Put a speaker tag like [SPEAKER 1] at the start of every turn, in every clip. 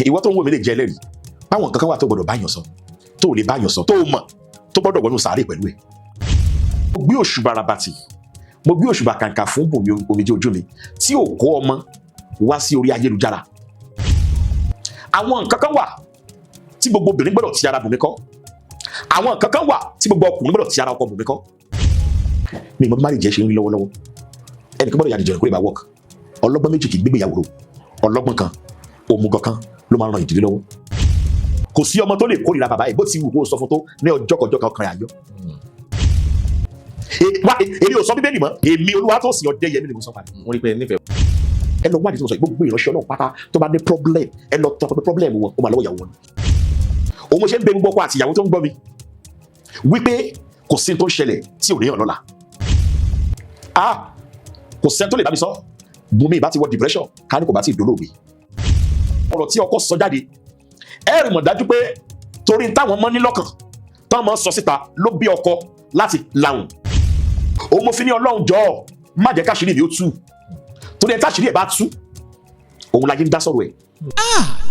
[SPEAKER 1] ìwọ tó ń wò mí lè jẹ́ ẹlẹ́rìí báwọn kankan wà tó gbọdọ̀ báyàn sọ tó lè báyàn sọ tó mọ̀ tó gbọdọ̀ wọnú sàárè pẹ̀lú ẹ̀. mo gbé òṣùbà rabati mo gbé òṣùbà kàǹkà fún bùnmi omijé ojú mi tí ò kó ọmọ wá sí orí ayélujára. àwọn nǹkan kan wà tí gbogbo obìnrin gbọdọ̀ ti ara bùnmi kọ́, àwọn nǹkan kan wà tí gbogbo ọkùnrin gbọdọ̀ ti ara ọkọ bùnmi kọ́. mi ìmọ̀ bí má lè jẹ́ ṣe ń rí lọ́wọ́lọ́wọ́ ẹnìkan gbọdọ̀ yàrá ìjọba kó lè bá wọ́ọ̀kì. ọlọ́gbọ́n méjì kì í gbégbé ìyàwó ọlọ́gbọ́n kan òmùgọ̀ kan ló máa ń ran ìdílé lọ́wọ́. kò sí ọmọ tó lè kórìíra bàbá ẹ̀ bó ti wù kó sọ fún tó ní ọjọ́ kan ọkàn àyọ. èmi ò sọ bíbélì mọ́, èmi Olúwatósìn Ọdẹ́yẹmí ni mo sọ padà.
[SPEAKER 2] wọ́n rí pé nífẹ̀ẹ́.
[SPEAKER 1] ẹ lọ wádìí tó sọ gbogbo ìránṣẹ́ Ọlọ́run pátá tó bá ní problem ẹ lọ tọ pé problem wọn ó máa lọ́wọ́ ìyàwó wọn. òun mo ṣe ń bẹ gbogbo ọkọ àti ìyàwó tó ń gbọ́ mi wípé kò sí tó ń ṣẹlẹ̀ tí ò ní hàn lọ́la. kò sẹ́ni tó lè bá mi sọ Bùnmi ìbá ti wọ depression ká ní kò bá ti dolóògbé. ọ̀rọ̀ tí ọkọ sọ jáde ẹ rí mọ̀ dájú pé torí táwọn mọ́ ní lọ́kàn táwọn mọ́ sọ síta ló bí ọkọ láti lahùn. òun mo fi ní Ọlọ́run jọ̀ọ́ má jẹ́ káṣírí mi ó tú torí ẹ táṣírí ẹ bá tú òun láyé ń dá sọ̀rọ̀ ẹ̀.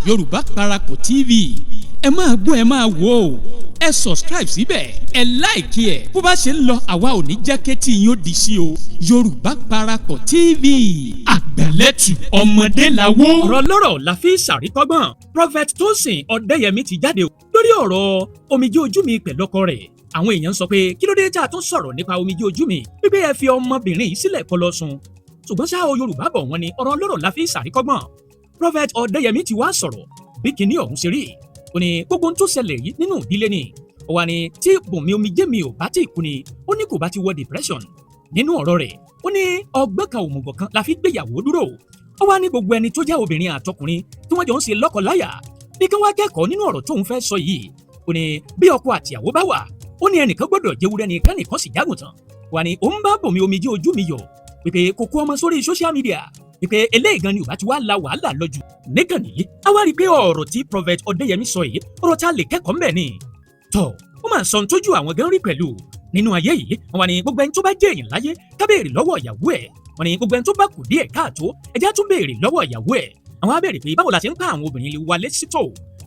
[SPEAKER 3] Yorùbá Parapọ̀ TV ẹ máa gbọ́ ẹ máa wò ó ẹ subscribe síbẹ̀ ẹ like ẹ bó bá ṣe ń lọ àwa ò ní jẹ́ kétí yín ó di sí o. Yorùbá Parapọ̀ TV àgbẹ̀lẹ̀tù ọmọdé làwọ̀.
[SPEAKER 4] ọ̀rọ̀ lọ́rọ̀ la fi ṣàríkọ́gbọ́n Prophet Tosin Ọdẹ́yẹmí ti jáde lórí ọ̀rọ̀ omijé ojú mi pẹ̀lú ọkọ rẹ̀. àwọn èèyàn sọ pé kí ló dé tá a tún sọ̀rọ̀ nípa omijé ojú mi wípé ẹ fi ọmọbìnrin yìí sílẹ̀ kó lọ sùn. ṣùgbọ́n ṣá o Yorùbá bọ̀ wọ́n ní ọ̀rọ̀ lọ́rọ̀ la fi ṣàríkọ́gbọ́n. Prophet Ọdẹ́yẹmí ti wá sọ̀rọ̀ bí kinní ọ̀hún ṣe rí. ó ní gbogbo ohun tó ṣẹlẹ̀ yìí nínú ìdílé ni ó wá ní tí Bùnmi omijé mi ò bá tí ì kú ni ó ní kò bá ti wọ depression. nínú ọ̀rọ̀ rẹ̀ ó ní ọgbọ́n kan òmùgọ̀ kan la fi gbéyàwó dúró. ó wá ní gbogbo ẹni tó jẹ́ obìnrin àtọkùnrin tí wọ́n jọ ń ṣe lọ́kọláya ní kí wọ́n kẹ́kọ̀ọ́ nínú ọ̀rọ̀ tóun fẹ́ sọ yìí. ó ní bí ọkọ àtìyàwó bá wà ó ní ẹnìkan gbọ́dọ̀ jẹ́wúrẹ́ ni kẹ́nìkan sì jágùntàn. wà ní òun bá Bùnmi omijé ojú mi yọ pé kò kó ọmọ sórí social media pé eléyìí gan ni ò bá ti wá la wàhálà lọ́jù. nígbà nìyí a wá rí i pé ọ̀rọ̀ tí Prophet Ọdẹ́yẹmí sọ yìí ọ̀rọ̀ tá a lè kẹ́kọ̀ọ́ mbẹ̀ ni. tọ́ ó máa sọ tójú àwọn gan rí pẹ̀lú nínú ayé yìí wọ́n ní gbogbo ẹni tó bá jẹ́ èèyàn láyé ká béèrè lọ́wọ́ ìyàwó ẹ̀ wọ́n ní gbogbo ẹni tó bá kù díẹ̀ káàtó ẹjẹ́ tún béèrè lọ́wọ́ ìyàwó ẹ̀. àwọn á béèrè pé báwo la ṣe ń pa àwọn obìnrin wa létí tó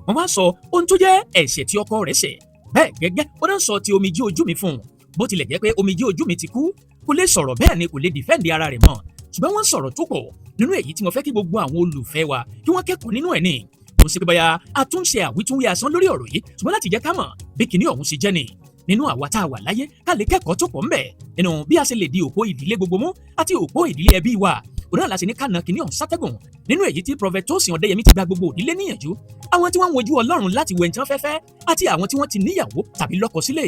[SPEAKER 4] wọ́n wá sọ ohun tó jẹ́ ẹ̀ṣẹ̀ tí ọkọ rẹ̀ ṣẹ̀ bẹ́ẹ̀ gẹ́gẹ́ ó náà sọ ti omijé ojú mi fún un bó tilẹ̀ jẹ́ pé omijé ojú mi ti kú kò lè sọ̀rọ̀ bẹ́ẹ̀ ni kò lè dìfẹ́ǹdì ara rẹ̀ mọ́ ṣùgbọ́n wọ́n sọ̀rọ̀ tó pọ̀ nínú èyí tí mo fẹ́ kí gbogbo àwọn olùfẹ́ wa kí wọ́n kẹ́kọ̀ọ́ nínú ẹ̀ ni kò sí pé bóyá àtúnṣe àwítúnwí asán lórí ọ̀rọ̀ yìí ṣùgbọ́n láti jẹ́ ká mọ̀ bí kinní ọ̀hún ṣe jẹ́ ni nínú àwa tá a wà láyé ká lè kẹ́kọ̀ọ́ tó pọ̀ ńbẹ̀ nínú bí a ṣe lè di òpó ìdílé gbogbo mú àti òpó ìdílé ẹbí wa òun náà la ṣe ní ká na kinní ọ̀hún sátẹ́gùn nínú èyí tí Prophet Tosin Ọdẹ́yẹmí ti gba gbogbo ìdílé níyànjú àwọn tí wọ́n ń wojú Ọlọ́run láti wẹ̀ nǹkan fẹ́fẹ́ àti àwọn tí wọ́n ti níyàwó tàbí lọ́kọ sílé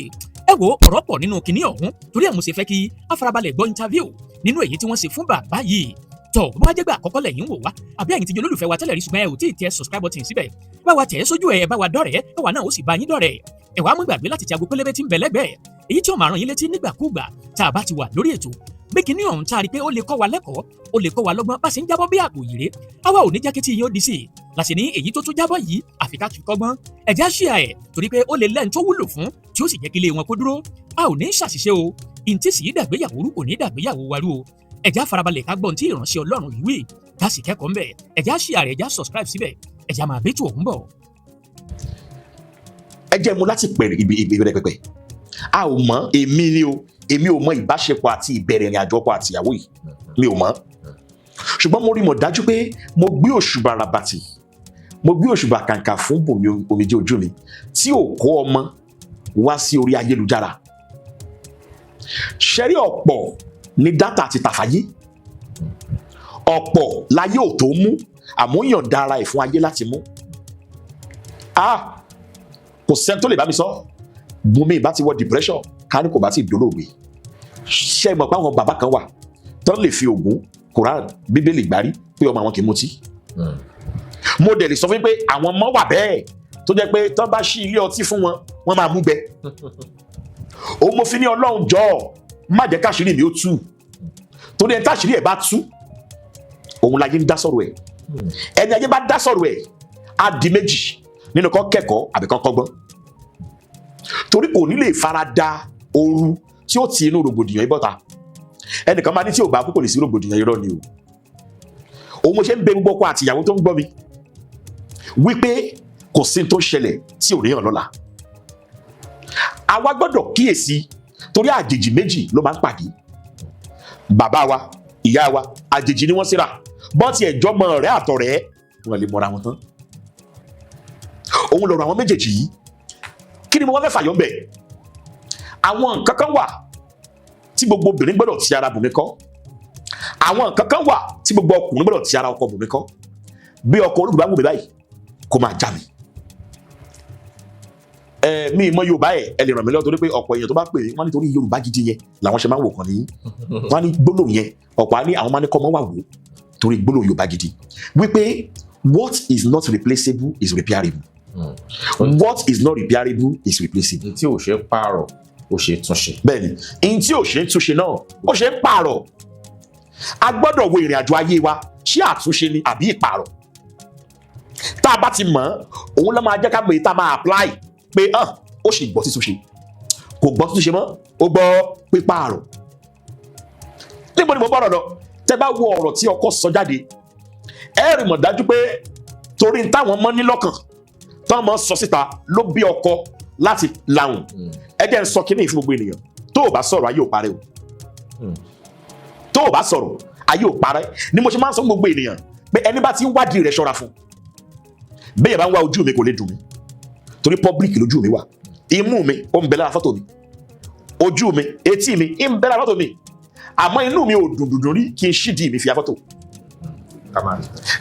[SPEAKER 4] ẹ wo ọ̀rọ̀ pọ̀ nínú kinní ọ̀hún torí ẹ̀ mo ṣe fẹ́ kí afarabalẹ̀ gbọ́ interview nínú èyí tí wọ́n ṣe fún bàbá yìí tọ́ bó bá jẹ́ gbà àkọ́kọ́ lẹ́yìn wò wá àbí ẹ̀yin ti jẹ́ olólùfẹ́ wa tẹ́lẹ̀ rí ṣùgbọ́n ẹ ò tí ì tẹ subscribe button síbẹ̀ bá wa tẹ̀ ẹ́ sójú ẹ̀ bá wa dọ́rẹ̀ẹ́ bá wa náà ó sì bá yín dọ́rẹ̀ẹ́ ẹ wá mú gbàgbé láti ti aago pélébé tí ń bẹ lẹ́gbẹ̀ẹ́ èyí tí ó máa rán yín létí nígbàkúùgbà tá a bá ti wà lórí ètò bí kinní ọ̀hún tá a rí pé ó lè kọ́ wa lẹ́kọ̀ọ́ ó lè kọ́ wa lọ́gbọ́n bá ṣe ń jábọ́ bí àpò ìrè àwa ò ní jẹ́ kí tí yín ó di sí i láti ní èyí tó tún jábọ́ yìí àfi ká fi kọ́gbọ́n ẹ̀já ṣíà ẹ̀ torí pé ó lè lẹ́ni tó wúlò fún tí ó sì jẹ́ kí ilé wọn kó dúró a ò ní ṣàṣìṣe o ìǹtí sì í dàgbéyàwó rú kò ní dàgbéyàwó wa rú o ẹ̀já farabalẹ̀ ká gbọ́n tí ìránṣẹ́ Ọlọ́run yìí wí ká sì kẹ́kọ̀ọ́ ńbẹ̀ ẹ̀já ṣíà rẹ̀ ẹ̀já subscribe síbẹ̀ ẹ̀já máa bẹ́tù òun bọ̀.
[SPEAKER 1] ẹ jẹ́ mu láti pẹ̀rẹ̀ ìbẹ̀rẹ̀ pẹ̀pẹ̀ a ò mọ̀ èmi ò mọ̀ ìbáṣepọ̀ àti ìbẹ̀rẹ̀ ìrìn àjò ọkọ àti ìyàwó yìí mi ò mọ̀ ṣùgbọ́n mo rí mọ̀ dájú pé mo gbé òṣùbà rabati mo gbé òṣùbà kàǹkà fún Bùnmi omijé ojú mi tí ò kó ọmọ wá sí orí ayélujára ṣẹ́rí ọ̀pọ̀ ní dátà ti tàfàyé ọ̀pọ̀ láyé ò tó mú àmúyàn dára ẹ̀ fún ayé láti mú kò sẹ́ni tó lè bá mi sọ Bùnmi ìbá ti wọ depression ká ní kò bá ti dolóògbé ṣe mọ̀ pé àwọn bàbá kan wà tán lè fi Ògún Quran Bíbélì gbárí pé ọmọ àwọn kì í mutí mo dẹ̀ lè sọ fún yín pé àwọn ọmọ wà bẹ́ẹ̀ tó jẹ́ pé tán bá ṣí ilé ọtí fún wọn wọ́n máa mú gbẹ òun mo fi ní Ọlọ́run jọ̀ọ́ má jẹ́ káṣírí mi ó tú torí ẹni táṣírí ẹ̀ bá tú òun láyé ń dá sọ̀rọ̀ ẹ̀ ẹni ayé bá dá sọ̀rọ̀ ẹ̀ á di méjì nínú kan kẹ́kọ̀ọ́ àbí kan kọ́gbọ́n torí kò ní lè fara da ooru tí ó ti inú rògbòdìyàn ibọ́ta ẹnìkan máa ní tí ò bá kú kò lè sí rògbòdìyàn irọ́ ni o òun mo ṣe ń bẹ gbogbo ọkọ àti ìyàwó tó ń gbọ́ mi wípé kò sí tó ṣẹlẹ̀ tí ò ní hàn lọ́la. Àwa gbọ́dọ̀ kíyèsí torí àjèjì méjì ló máa ń pàdé. Bàbá wa, ìyá wa, àjèjì ni wọ́n síra. Bọ́n ti ẹ̀jọ́ mọ ọ̀rẹ́ àtọ̀rẹ́ wọn lè mọra wọn tán. Òun lọ̀rọ̀ àwọn méjèèjì yìí. Kí ni mo wá fẹ́ fàyọ́ bẹ̀? Àwọn nǹkan kan wà tí gbogbo obìnrin gbọ́dọ̀ ti ara bùnmi kọ́. Àwọn nǹkan kan wà tí gbogbo ọkùnrin gbọ́dọ̀ ti ara ọkọ bùnmi kọ́. Bí ọkọ olùdó bá wù mí báyìí kó máa já mi. Mi mọ Yorùbá ẹ lè ràn mí lọ́wọ́ torí pé ọ̀pọ̀ èèyàn tó bá pè é wọ́n nítorí Yorùbá gidi yẹn làwọn ṣe máa ń wò kàn ní. Wọ́n á ní gbólóhùn yẹn ọ̀pọ̀ á ní àwọn máa ní kọ́ mọ́ wà wò torí gbólóhùn Yorùbá gidi wípé what is not replaceable is repairable. What is not repairable is replaceable.
[SPEAKER 2] Tí ò ṣe pààrọ̀ ó ṣe túnṣe.
[SPEAKER 1] Bẹ́ẹ̀ni, ihun tí ò ṣe túnṣe náà ó ṣe pààrọ̀. A gbọ́dọ̀ wo ìrìn àjò ayé wa ṣé àtúnṣe ni àbí ìpààrọ̀. Tá a bá ti mọ̀ òun ló máa jẹ́ ká mọ̀ èyí tá a máa apply pé ó sì gbọ́ títúnṣe kò gbọ́ títúnṣe mọ́ ó gbọ́ pípààrọ̀. Níbo ni mo bọ̀rọ̀ lọ? Tẹ́ bá wo ọ̀rọ̀ tí ọkọ sọ jáde ẹ rí mọ̀ dájú pé torí táwọn mọ́ ní lọ́kàn táwọn mọ́ sọ síta ló bí ọkọ láti lahùn. Ẹ jẹ́ ń sọ kíní fún gbogbo ènìyàn tó o bá sọ̀rọ̀ ayé ò parẹ́ o. Tó o bá sọ̀rọ̀ ayé ò parẹ́ ni mo ṣe máa ń sọ gbogbo ènìyàn pé ẹni bá ti ń wádìí rẹ̀ ṣọ́ra fún. Bẹ́ẹ̀ bá ń wá ojú mi kò lè dùn mí torí public lójú mi wà. Imú mi ó ń bẹ lára fọ́tò mi, ojú mi etí mi ń bẹ lára fọ́tò mi, àmọ́ inú mi ò dùndùn rí kí n ṣídìí mi fi ya fọ́tò.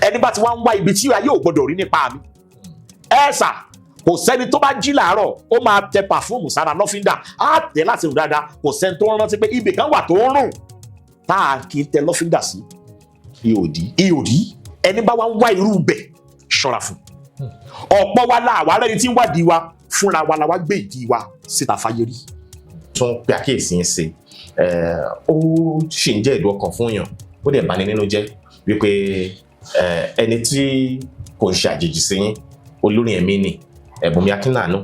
[SPEAKER 1] Ẹni bá ti wá ń wá ibi tí ayé ò gbọdọ̀ rí nípa mi ẹ̀sà kò sẹ́ni tó bá jí làárọ̀ ó máa tẹ pàfúùmù sára lọ́fíńdà á tẹ̀ láti rùn dáadáa kò sẹ́ni tó rántí pé ibì kan wà tó ń rùn tá a kì í tẹ lọ́fíńdà sí ìhòdí. Ẹni bá wá ń wá irú bẹ̀ ṣọ́ra fún. Ọ̀pọ̀ wa la àwa rẹ́ni tí ń wádìí wa fúnra wa la wá gbé ìdí wa síta fáyé rí.
[SPEAKER 2] Tún pe àkíyèsí ń ṣe ó ṣì ń jẹ́ ìdùn ọkàn fún yàn ó dẹ̀ bani nínú jẹ́ wípé ẹni tí kò ń ṣe àjèjì sí yín olórin ẹ̀mí ni Bùnmi Akínlànú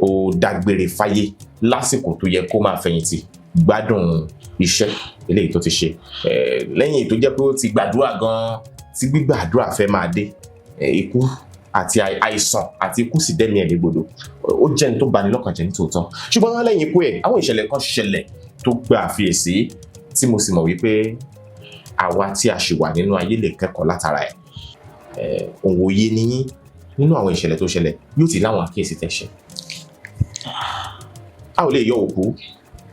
[SPEAKER 2] ó dágbére fáyé lásìkò tó yẹ kó máa fẹ̀yìntì gbádùn iṣẹ́ eléyìí tó ti ṣe lẹ́yìn tó jẹ́ pé ó ti gbàdúrà gan-an tí gbígbàdúrà fẹ́ máa dé ikú àti àìsàn àti ikú sì dẹ́mi ẹ̀ légbodò ó jẹ́ ní tó bani lọ́kàn jẹ́ ní tòótọ́ ṣùgbọ́n lẹ́yìn ikú ẹ̀ àwọn ìṣẹ̀lẹ̀ kan ṣẹlẹ̀ tó gba àfiyèsí tí mo sì mọ̀ wípé àwa tí a ṣì wà nínú ayé lè kẹ́kọ̀ọ́ látara ẹ̀ òwòye níyín nínú àwọn ìṣẹ̀lẹ̀ tó ṣẹlẹ̀ yóò ti láwọn àkíyèsí tẹ̀ṣẹ̀. A ò lè yọ òkú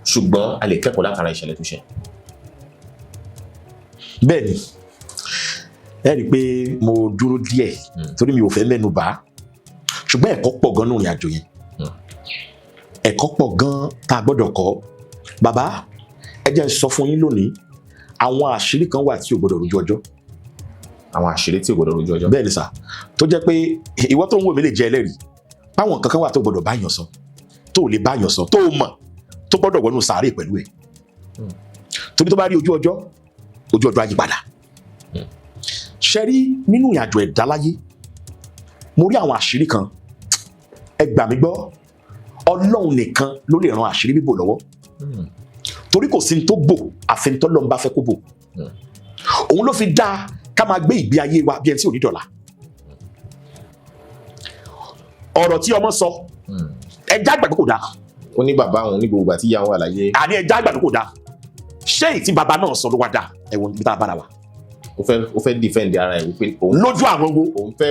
[SPEAKER 2] ṣùgbọ́n a lè kẹ́kọ̀ọ́ látara ìṣẹ̀lẹ̀ tó ṣẹ.
[SPEAKER 1] Bẹ́ẹ̀ni ẹ rí i pé mo dúró díẹ̀ torí mi ò fẹ́ mẹ́nu bà ṣùgbọ́n ẹ̀kọ́ pọ̀ gan nínú ìrìn àjò yẹn. Ẹ̀kọ́ pọ̀ gan tá a gbọ́dọ̀ kọ́. Bàbá ẹ jẹ́ n sọ fún yín lónìí àwọn àṣírí kan wà tí ò gbọ́dọ̀ rojú ọjọ́.
[SPEAKER 2] Àwọn àṣírí tí ò gbọ́dọ̀ rojú ọjọ́.
[SPEAKER 1] Bẹ́ẹ̀ni sà tó jẹ́ pé ìwọ tó ń wò mí lè jẹ́ ẹlẹ́rìí báwọn kankan wà tó gbọ́dọ̀ báyàn sọ tó lè báyàn sọ tó mọ̀ tó gbọ́dọ̀ wọnú sàárè pẹ̀lú ẹ̀. Torí tó bá rí ojú ọjọ́ àyípadà. Ṣe rí nínú ìrìnàjò ẹ̀dá láyé mo rí àwọn àṣírí kan ẹ gbà mí gbọ́ Ọlọ́run nìkan ló lè ran àṣírí bíbò lọ́wọ́ torí kò sí ní tó bò àfẹnitọ́ lọ́n bá fẹ́ kó bò. Òun ló fi dá ká máa gbé ìgbé ayé wa bí ẹni tí ò ní dọ̀la. Ọ̀rọ̀ tí ọmọ sọ ẹja àgbà kò dáa.
[SPEAKER 2] Ó ní bàbá òun ní gbogbo àti ìyá òun àlàyé.
[SPEAKER 1] Àní ẹja àgbà kò dáa. Ṣé ìtì bàbá náà sọ ló wá dáa ẹ̀wọ̀n níbi tá a bára wa.
[SPEAKER 2] Ó fẹ́ defend ara ẹ̀ wípé òun
[SPEAKER 1] lójú àwọn wo
[SPEAKER 2] òun fẹ́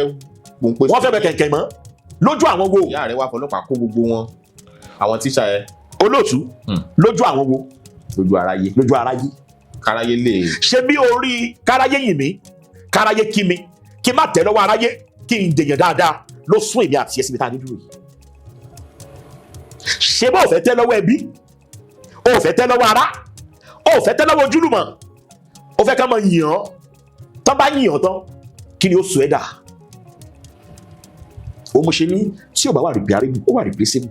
[SPEAKER 1] wọ́n fẹ́ bẹ kẹ̀kẹ́ mọ́ lójú àwọn wo.
[SPEAKER 2] Ìyá rẹ̀ wá fọlọ́pàá kó gbogbo wọn àwọn tíṣà ẹ̀.
[SPEAKER 1] Olóòtú lójú àwọn wo.
[SPEAKER 2] Lójú aráyé.
[SPEAKER 1] Lójú aráyé.
[SPEAKER 2] Káráyé lè.
[SPEAKER 1] Ṣé bí orí káráyé yìn mí káráyé kí mi kí má tẹ̀ lọ́wọ́ aráyé kí n dèyàn dáadáa ló sún èmi àti ẹ̀sìn mi tá a ní dúró yìí. Ṣé bó o fẹ́ tẹ́ lọ́wọ́ ẹbí o ò fẹ́ tẹ́ lọ́wọ́ ará o ò fẹ́ tẹ́ lọ́wọ́ ojúlùmọ̀ o fẹ́ ká máa yìn ọ́ tán bá yìn ọ́ tán kí ni ó sọ ẹ́ dà. O mo ṣe ní tí o bá wà repairable ó wà replaceable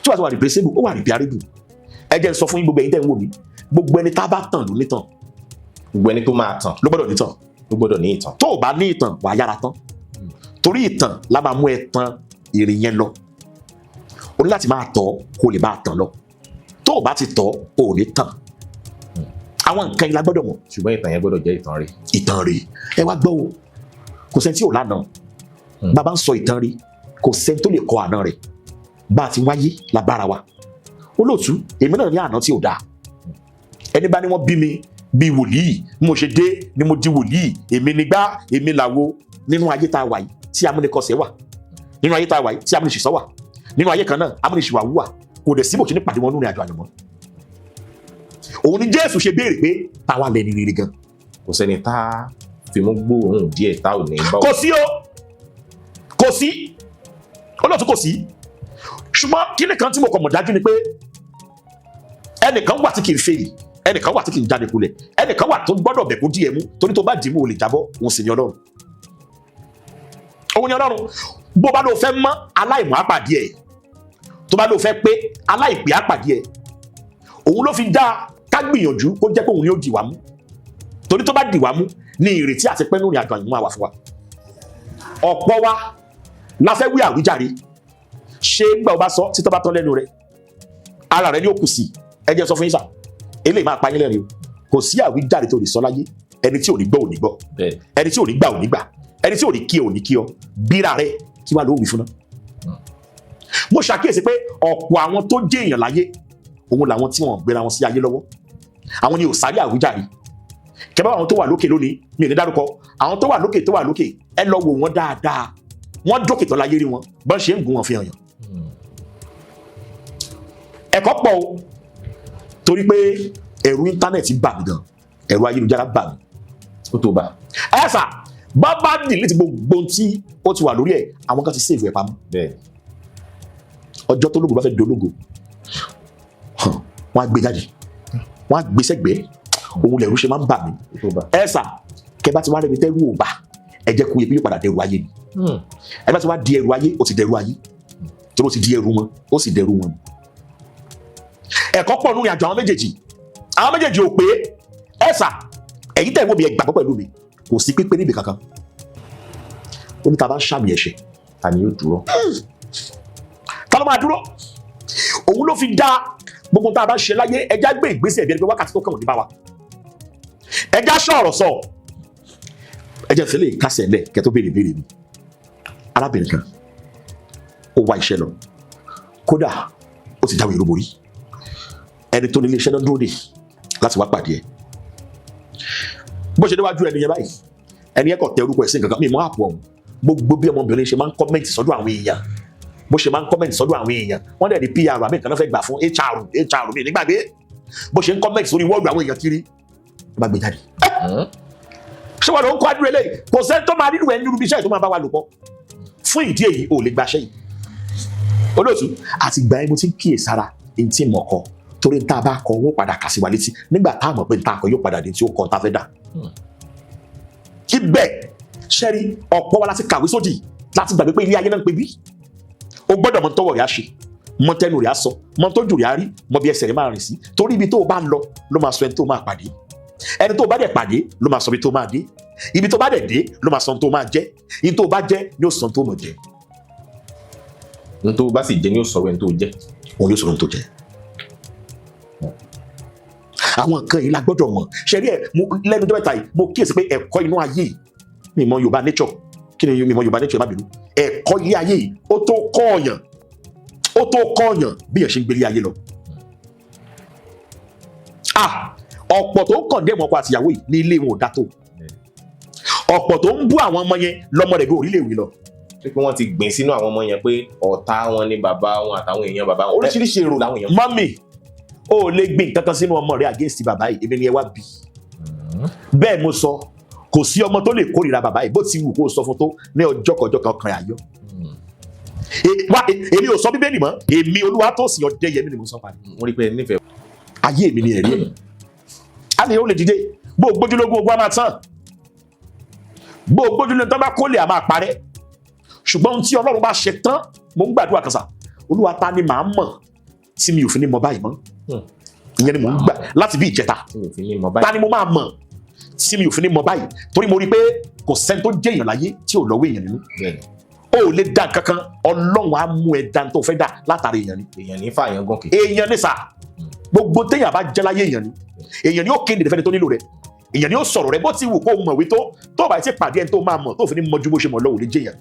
[SPEAKER 1] tí o bá wà replaceable ó wà repairable. Ẹ jẹ́ n sọ fún yín gbogbo ẹ̀yin tẹ́ ń wò mí gbogbo ẹni tá a bá tàn ló ní tàn.
[SPEAKER 2] Gbogbo ẹni tó máa tàn
[SPEAKER 1] ló gbọ́dọ̀ ní tàn.
[SPEAKER 2] Ló gbọ́dọ̀ ní ìtàn.
[SPEAKER 1] Tó o bá ní ìtàn wàá yára tán torí ìtàn la máa mú ẹ tàn ìrìn yẹn lọ. O ní láti máa tọ̀ kó o lè bá a tàn lọ. Tó o bá ti tọ̀ o ò ní tàn. Àwọn nǹkan yìí la gbọ́dọ̀ mọ̀.
[SPEAKER 2] Ṣùgbọ́n ìtàn yẹn gbọ́dọ̀ jẹ́ ìtàn rẹ̀.
[SPEAKER 1] Ìtàn rẹ̀ ẹ wá gbọ́ o kò sẹ́ni tí ò lánàá bàbá ń sọ ìtàn rí kò sẹ́ni tó lè kọ àná rẹ̀ bá a ti wáyé la bára wa olóòtú èmi náà ní àná tí ò dáa ẹni bá ní wọ́n bí mi bí wòlíì mo ṣe dé ni mo di wòlíì èmi nígbà èmi làwo nínú ayé tá a wà yìí tí amúnikọsẹ̀ wà nínú ayé tá a wà yìí tí amúnisìsọ wà nínú ayé kan náà amúnisìwà wà kò dẹ̀ síbò tí ní pàdé wọn nínú àjọ àyànmọ́ òun ni Jésù ṣe béèrè pé táwa lẹni rere gan
[SPEAKER 2] kò sẹ́ni tá a fi mú gbóòórùn díẹ̀ tá ò ní bá
[SPEAKER 1] kò sí o kò sí olóòtú kò sí ṣùgbọ́n kíni kan tí mo kọ̀ mọ̀ dájú ni pé ẹnìkan wà tí kì í fèyí ẹnìkan wà tí kì í jáde kulẹ̀ ẹnìkan wà tó gbọ́dọ̀ bẹ̀ kó díẹ̀ mú torí tó bá dì í mú o lè jábọ́ òun sì ni Ọlọ́run òun ni Ọlọ́run bó bá ló fẹ́ mọ́ aláìmọ̀ àpàdé ẹ̀ tó bá ló fẹ́ pé aláìpé àpàdé ẹ̀ òun ló fi dá ká gbìyànjú kó jẹ́ pé òun ni ó dì wá mú torí tó bá dì wá mú ní ìrètí àti pẹ́ lórí àjọ àyìnmú àwà fún wa ọ̀pọ̀ wa la fẹ́ wí àwíjàre ṣé gbà ó bá sọ títọ́ bá tán lẹ́nu rẹ̀ ara rẹ̀ ní òkú sí ẹ jẹ́ sọ fún yín sà eléyìí máa pa yín lẹ́rìn o kò sí àwíjàre tó lè sọ láyé ẹni tí ò ní gbọ́ ò ní gbọ́ ẹni tí ò ní gbà ò ní gbà ẹni tí ò ní kí ò ní kí ọ bíra rẹ̀ kí wàá ló wí fún náà. mo ṣàkíyèsí pé ọ̀pọ̀ àwọn tó jẹ́ èèyàn láyé òun làwọn tí wọ́n gbéra wọn sí ayé lọ́wọ́ àwọn ni ò sáré àwíjàre kẹbà àwọn tó wà lókè lónìí mi ò ní dárúkọ àwọn tó wà lókè ẹ lọ wò wọn dáadáa wọn dókè tán láyé rí wọn bọ́n ṣe ń gun wọn fi hàn yàn ẹ̀kọ́ pọ̀ o torí pé ẹ̀rù íńtánẹ́ẹ̀tì bà mí gan ẹ̀rù ayélujára bà mí ó tó bá ẹ̀sà bábá dìlé ti gbogbo tí ó ti wà lórí ẹ̀ àwọn kan ti sèvù ẹ̀ pamọ́ ọjọ́ tó lógo bá fẹ́ dológo wọ́n á gbé jáde wọ́n á gbé sẹ́gbẹ̀ẹ́ òun lẹ̀rú ṣe máa ń bà mí ẹ̀sà kẹ bá ti wá rẹ̀ mi tẹ́rù ò bà ẹ jẹ́ kó yẹ pé yóò padà dẹrù ayé ni ẹ bá ti wá di ẹrù ayé ó ti dẹrù ayé tó ló ti di ẹrù wọn ó sì dẹrù wọn. ẹ̀kọ́ pọ̀ nínú ìrìnàjò àwọn méjèèjì ò pé ẹ̀sà ẹ̀yìn tẹ̀ wọ́n mi ẹ gbàgbọ́ pẹ̀lú mi kò sí pípé níbi kankan ó ní ta bá ń ṣàmì ẹ̀ṣẹ̀ ta ni yóò dúró ta ló máa dúró òun ló fi dá gbogbo tá a bá ṣe láyé ẹjá gbé ìgbésẹ̀ ẹ̀bí ẹni pé wákàtí tó kàn ní bá wa ẹjá sọ̀rọ̀ sọ ẹjẹ fẹlẹ kásẹ̀ lẹ̀ kẹ́ tó béèrè mi arábìnrin kan ó wá iṣẹ́ lọ kódà ó ti jáwé olúborí ẹni tó ní iléeṣẹ́ náà dúró dè láti wá pàdé ẹ̀ bó ṣe déwájú ẹni yẹn báyìí ẹni yẹn kò tẹ orúkọ ẹ̀ sí nǹkan kan mi mọ́ àpò ọ̀hún gbogbo bí ọmọbìnrin ṣe máa ń kọ́mẹ́ǹtì sọ́dọ̀ àwọn èèyàn bó ṣe máa ń kọ́mẹ́ǹtì sọ́dọ̀ àwọn èèyàn wọ́n dẹ̀ di PR àmì ìkànnà fẹ́ gbà fún HR mi nígbàgbé bó ṣe ń kọ́mẹ́ǹtì sórí wọ́ọ̀dù àwọn èèyàn kiri ló bá gbé jáde. ṣé wọn ló ń kọ́ adúlé lẹ́yìn kò sẹ́ni tó máa nínú ẹ̀ nínú iṣẹ́ tó máa bá wa lò pọ̀ fún ìdí èyí ò lè gbaṣẹ́ yìí. olóòtú àti ìgbà yẹn mo ti ń kíyè sára ẹni tí mo kọ torí n tá a bá kọ owó padà kà sí wa létí nígbà tá a mọ̀ pé n tá a kọ yóò padà di tí ó kọ n tá a fẹ́ dà. ibẹ̀ ṣẹ́rí ọ̀pọ̀ wa láti kàwé sódì láti gbàgbé pé ilé ayé náà ń pe bí o gbọ́dọ̀ mọ tọwọ́ rẹ̀ á ṣe mọ tẹnu rẹ̀ á sọ mọ tójú rẹ̀ á rí mọ bí ẹsẹ̀ rẹ̀ máa rìn sí torí ibi tó o bá ń lọ ló máa sọ ẹni tó máa pàdé ẹni tó o bá dẹ̀ pàdé ló máa sọ ibi tó o máa dé ibi tó o bá dẹ̀ dé ló máa sọ ohun tó o máa jẹ́ ibi tó o bá jẹ́ ni ó sọ ohun tó o mọ̀ jẹ́
[SPEAKER 2] ohun tó o bá sì jẹ́ ni ó sọ ohun tó o jẹ́
[SPEAKER 1] òun yóò sọ ohun tó jẹ́ àwọn nǹkan yìí la gbọ́dọ̀ mọ̀ ṣẹ́rí ẹ̀ lẹ́nu ọjọ́ mẹ́ta yìí mo kíyèsí pé ẹ̀kọ́ inú ayé mi mọ Yorùbá nature kí ni mi mọ Yorùbá nature má bínú ẹ̀kọ́ ilé ayé yìí ó tó kọ́ọ̀yàn bí yẹn ṣe ń gbélé ayé lọ. ọ̀pọ̀ tó ń kàn dé ọkọ àtìyàwó yìí ní ilé wọn ò dá tó ọ̀pọ̀ tó ń bú àwọn ọmọ yẹn lọ́mọ rẹ̀ bí orílẹ̀ ìwé lọ.
[SPEAKER 2] pé wọ́n ti gbìn sínú àwọn ọmọ yẹn pé ọ̀tá wọn ni bàbá wọn àtàwọn èèyàn bàbá wọn oríṣiríṣi èrò làwọn èèyàn.
[SPEAKER 1] mọ́mì o ò lè gbìn kankan sínú ọmọ rẹ̀ against bàbá yìí èmi ni ẹ wá bí. bẹ́ẹ̀ mo sọ kò sí ọmọ tó lè kórìíra bàbá yìí bó ti wù kó sọ fún tó ní ọjọ́ kan kan àyọ. èmi ò sọ bíbélì mọ́ èmi Olúwatósìn Ọdẹ́yẹmí ni mo sọ pa.
[SPEAKER 2] wọ́n rí pé nífẹ̀ẹ́.
[SPEAKER 1] ayé mi ni ẹ̀rí ẹ̀ a ní ó lè dìde bó o gbójúlógún ogun a máa tán bó o gbójúlógún tó bá kólé a máa parẹ́ ṣùgbọ́n ohun tí Ọlọ́run bá ṣe tán mo ń gbàdúrà kan sà Olúwa ta ni màá mọ̀ tí mi ò fi ní mọ báyìí mọ́ ìyẹn ni mò ń gbà láti bí ìjẹta ta ni mo máa mọ̀ tí mi ò fi ní mọ báyìí torí mo rí i pé kò sẹ́ni tó jẹ́ èèyàn láyé tí ò lọ́wọ́ èèyàn nínú o ò lè dá kankan Ọlọ́run á mú ẹ dá tó fẹ́ dá látàrí èèyàn ni
[SPEAKER 2] èèyàn ní fààyàn gòkè
[SPEAKER 1] èèyàn ní sà gbogbo téèyàn bá jẹ́ láyé èèyàn ni èèyàn ni ó kéde fẹ́ni tó nílò rẹ̀ èèyàn ni ó sọ̀rọ̀ rẹ̀ bó ti wù kó mọ̀wé tó bá ti pàdé ẹni tó máa mọ̀ tó fi ní mọjú bó ṣe mọ̀ lọ́wọ́ lè jẹ́yàn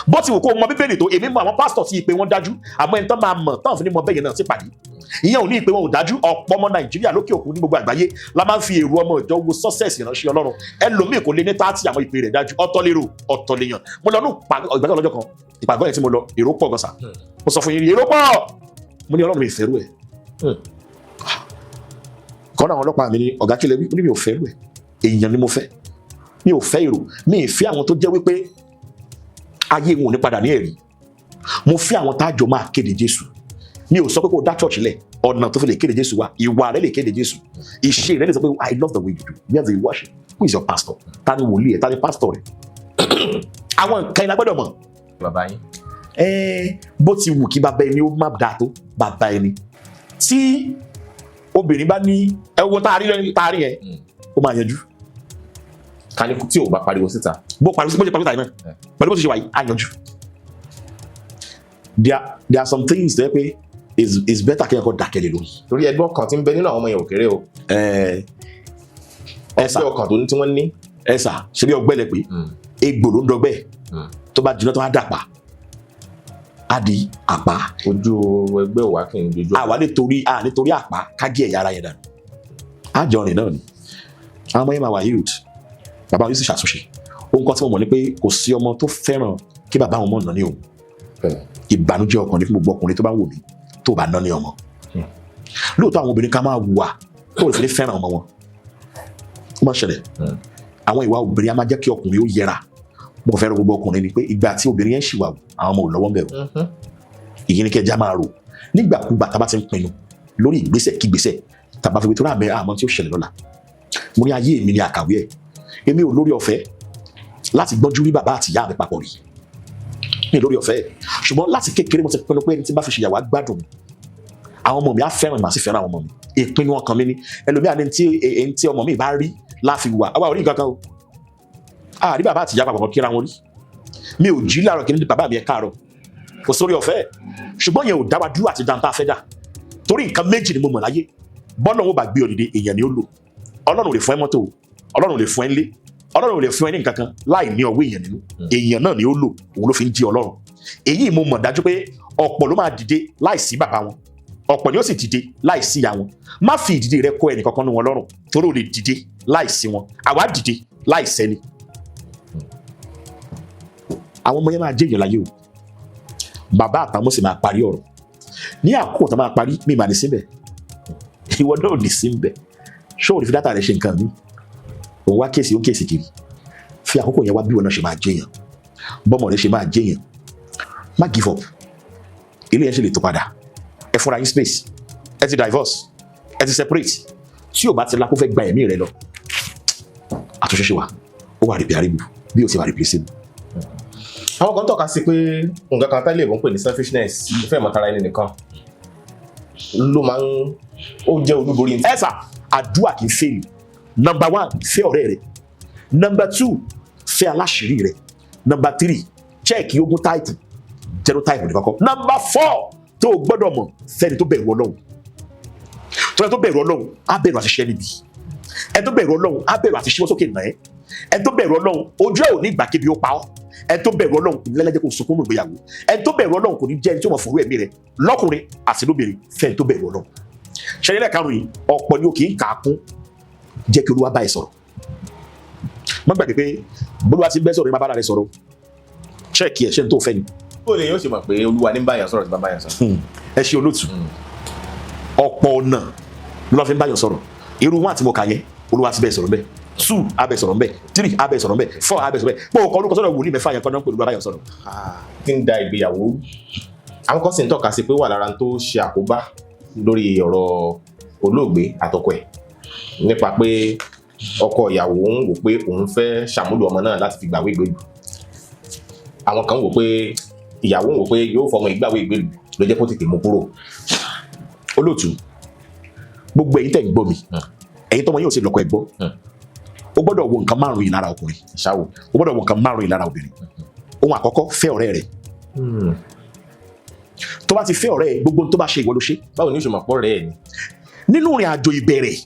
[SPEAKER 1] bó ti wù kó mọ bíbélì tó èmi mọ àwọn pásítọ̀ tí ìpè wọn dájú àmọ́ ẹni tán máa mọ̀ tán fi ní mọ bẹ́ẹ̀ yẹn náà sí pàdé ìyẹn ò ní ìpè wọn ò dájú. ọ̀pọ̀ ọmọ Nàìjíríà lókè òkun ní gbogbo àgbáyé la máa ń fi èrò ọmọ ìjọ wo success ìránṣẹ́ Ọlọ́run ẹlòmíì kò lé ní 30 àwọn ìpè rẹ̀ dájú ọ̀tọ̀ lérò ọ̀tọ̀ lèèyàn. mo lọ ní ìgbàgbọ́ lọ́jọ́ kan ìpàgọ́ yẹn tí mo lọ èrò pọ̀ gan sa mo sọ fún yín èrò pọ̀ mo ní Ọlọ́run mi fẹ́rù ẹ̀ kọ́nà àwọn ọlọ́pàá mi ní ọ̀gá kílẹ̀ wí mi ò fẹ́rù ẹ̀ èèyàn ni mo fẹ́ mi ò fẹ́ èrò mi ì fẹ́ àwọn tó jẹ́ wípé ayé wọn ò ní padà ní ẹ̀rí mo fẹ́ àwọn tájọ máa kéde Jésù mi ò sọ pé kó dá church lẹ̀ ọ̀nà tó fi lè kéde Jésù wa ìwà rẹ lè kéde Jésù ìṣe rẹ lè sọ pé I love the way you do where do you worship who is your pastor ta ni wòlíì ẹ ta ni pastor rẹ àwọn nǹkan iná gbọ́dọ̀ mọ̀.
[SPEAKER 2] bàbá yín.
[SPEAKER 1] bó ti wù kí bàbá ẹni ó má dáa tó bàbá ẹni tí obìnrin bá ní ẹwọ táàrí yẹn ó máa yanjú.
[SPEAKER 2] ká ní tí ò bá pariwo síta.
[SPEAKER 1] bó ṣe pariwo síta yìí náà pẹ̀lú bó ṣe ṣe wáyé á yanjú. there are some things there pé is better kí ẹ kọ dákẹ́ lé lórí.
[SPEAKER 2] torí ẹgbẹ́ ọkàn tí ń bẹ nínú àwọn ọmọ yẹn ò kéré o. ẹgbẹ́ ọkàn tó ní tí wọ́n ní.
[SPEAKER 1] ẹ̀sà ṣe bí ọgbẹ́ lẹ pé egbò ló ń dọgbẹ́ tó bá jiná tó bá dàpá á di àpá.
[SPEAKER 2] ojú ẹgbẹ́ òwá kì í dojú.
[SPEAKER 1] àwa nítorí àpá ká gé ẹ̀yà ara yẹn dànù. àjọrin náà ni àwọn ọmọ yẹn máa wà youth bàbá yóò sì ṣàtúnṣe. ohun kan tí mo mọ̀ ni pé kò sí ọmọ tó fẹ́ràn kí bàbá wọn mọ̀ nà ní òun. ìbànújẹ́ ọkàn ní fún gbogbo ọkùnrin tó bá wò mí tó bá ná ní ọmọ. lóòótọ́ àwọn obìnrin ká máa wùwà tó lè fi ní fẹ́ràn ọmọ wọn. ó máa ṣẹlẹ̀ àwọn ìwà obìnrin á máa jẹ́ kí ọkùnrin ó yẹra. mo fẹ́ràn gbogbo ọkùnrin ni pé ìgbà tí obìnrin yẹn ṣì wà àwọn ọmọ ò lọ́wọ́ ń bẹ̀ o. ìyí ni kẹjá máa rò nígbàkúgbà tá a bá ti ń pinnu lórí ìgbésẹ̀ kígbésẹ̀ tá a bá fi wí tó rà bẹ́ẹ̀ àmọ́ tí ó ṣẹlẹ̀ lọ́la. mo ní ayé mi ni àkàwé ẹ̀ èmi ò lórí ọ̀fẹ́ láti gbọ́njú rí bàbá àti ìyá mi papọ̀ rí mi lórí ọ̀fẹ́ ṣùgbọ́n láti kékeré mo ti pinnu pé ẹni tí bá fi ṣèyàwó á gbádùn mi àwọn ọmọ mi á fẹ́ràn màá sì fẹ́ràn àwọn ọmọ mi ìpinnu ọkàn mi ni ẹlòmíà ní tí ọmọ mi bá rí láfi wà àwa ò rí nǹkan kan o àrí bàbá àti ìyá papọ̀ kíra wọn rí mi ò jí láàárọ̀ kí ní bàbá mi ẹ káàárọ̀ kò sórí ọ̀fẹ́ ṣùgbọ́n yẹn ò dá wa dúró àti dáńtà fẹ́ dà torí nǹkan méjì ni mo mọ̀ láyé bọ́ọ̀lù wọn bá gbé ọ dìde èèyàn ni ó lò Ọlọ́run ò lè fún ẹ mọ́tò Ọlọ́run ò lè fún ẹ nlé Ọlọ́run ò lè fún ẹ ní nǹkan kan láì ní ọwọ́ èèyàn nínú èèyàn náà ni ó lò òun ló fi ń jí Ọlọ́run èyí mo mọ̀ dájú pé ọ̀pọ̀ ló máa dìde láìsí bàbá wọn ọ̀pọ̀ ni ó sì dìde láìsí ìyá wọn má fi ìdìde rẹ kó ẹnìkankan nínú wọn lọ́rùn torí ò lè dìde láìsí wọn àwa dìde láìsẹ́ni. àwọn ọmọ yẹn máa jẹ́ èèyàn láyé o bàbá àtàwọn sì máa parí ọ̀rọ̀ ní àkókò tó máa parí mi máa ní síbẹ̀ ìwọ náà ò ní síbẹ̀ ṣé o lè fi dátà rẹ ṣe nǹkan mi òun wá kéèsì ó kéèsì kiri fi àkókò yẹn wá bí wọn náà ṣe máa jẹyàn bọ́mọ rẹ ṣe máa jẹyàn má give up ilé yẹn ṣe lè tó padà ẹ fúnra yín space ẹ ti divorce ẹ ti separate tí o bá ti lákó fẹ́ gba ẹ̀mí rẹ lọ àtúnṣe ṣe wà ó wà repairable bí o ti wà replaceable.
[SPEAKER 2] àwọn kan tọ́ka sí pé nǹkan kan tẹ́lẹ̀ ìbọn pè ní selfishness ìfẹ́ ìmọ̀tara ẹni nìkan ló máa ń ó jẹ́ olúborí.
[SPEAKER 1] ẹ sà àdúrà kì í fail. Number 1 fẹ́ ọ̀rẹ́ rẹ. Number 2 fẹ́ aláṣìírí rẹ. Number 3 check ogun type genotype ní kọ́kọ́. Number 4 tó o gbọ́dọ̀ mọ̀ fẹ́ni tó bẹ̀rù Ọlọ́run tó bẹ̀rù Ọlọ́run á bẹ̀rù àṣìṣe níbi ẹ tó bẹ̀rù Ọlọ́run á bẹ̀rù àṣìṣe sókè nà ẹ́ ẹ tó bẹ̀rù Ọlọ́run ojú ẹ̀ ò ní ìgbà kébi ó pa ọ́ ẹ tó bẹ̀rù Ọlọ́run kò ní lẹ́lẹ́jẹ́ kó sunkún nù ìgbéyàwó ẹ tó bẹ̀rù Ọlọ́run kò ní jẹ́ ẹni tí ó mọ̀ fòrú ẹ̀mí rẹ lọ́kùnrin àti lóbìnrin fẹ́ni tó bẹ̀rù Ọlọ́run ṣẹlẹ̀ karùn-ún yìí ọ̀pọ̀ ni ó kì í kà á kún jẹ́ kí Olúwa bá ẹ sọ̀rọ̀ má gbàgbé pé bólúwa ti bẹ́ sọ̀rọ̀ ní má bára rẹ sọ̀rọ̀ ṣẹ́ẹ̀kì ẹ̀ ṣe ń tó fẹ́ ni.
[SPEAKER 2] ó lè yóò ṣe mọ̀ pé Olúwa ní báyọ̀ sọ̀rọ̀ tí bá báyọ̀ sọ̀rọ̀.
[SPEAKER 1] ẹ ṣe olóòtú ọ̀pọ̀ ọ̀nà ló lọ́ fi ń báyọ̀ sọ̀rọ̀ irú wọn àti mo kà yẹn Olúwa ti bẹ́ sọ̀rọ̀ bẹ́ẹ̀ 2 abẹ sọ̀rọ̀ bẹ́ẹ̀ 3 abẹ sọ̀rọ̀ bẹ́ẹ̀ 4 abẹ sọ̀rọ̀ bẹ́ẹ̀ pé òkò olùkọ́ sọ̀rọ̀ wòlíì mẹ́fà yẹn kọ́ náà pé Olúwa báyọ̀ sọ̀rọ̀.
[SPEAKER 2] tí ń da ìgbéyàwó àwọn kan sì ń tọ́ka sí pé wà lára tó ṣe àkóbá lórí ọ̀rọ̀ olóògbé àtọkọ ẹ̀ nípa pé ọkọ ìyàwó ń wò pé òun fẹ́ ṣàmúlò ọmọ náà láti fi gbàwé ìgbèlú àwọn kan wò pé ìyàwó ń wò pé yóò fọmọ ìgbàwé ìgbèlú ló jẹ́ kó tètè mú kúrò.
[SPEAKER 1] olóòtú gbogbo ẹ̀yin tẹ́ ń gbọ́ mi ẹ̀yin tọ́mọ yóò ṣe lọ́kọ ẹ̀ gbọ́ o gbọ́dọ̀ wo nǹkan 5 yìí lára ọkùnrin
[SPEAKER 2] ṣáwò
[SPEAKER 1] o gbọ́dọ̀ wo nǹkan 5 yìí lára obìnrin ohun àkọ́kọ́ fẹ́ ọ̀rẹ́ rẹ̀ tó bá ti fẹ́ ọ̀rẹ́ ẹ̀ gbogbo tó bá ṣe ìwọ ló ṣe.
[SPEAKER 2] báwo ni ó ṣe mọ̀ pọ̀ rẹ̀ ẹ̀ ni.
[SPEAKER 1] nínú ìrìn àjò ìbẹ̀rẹ̀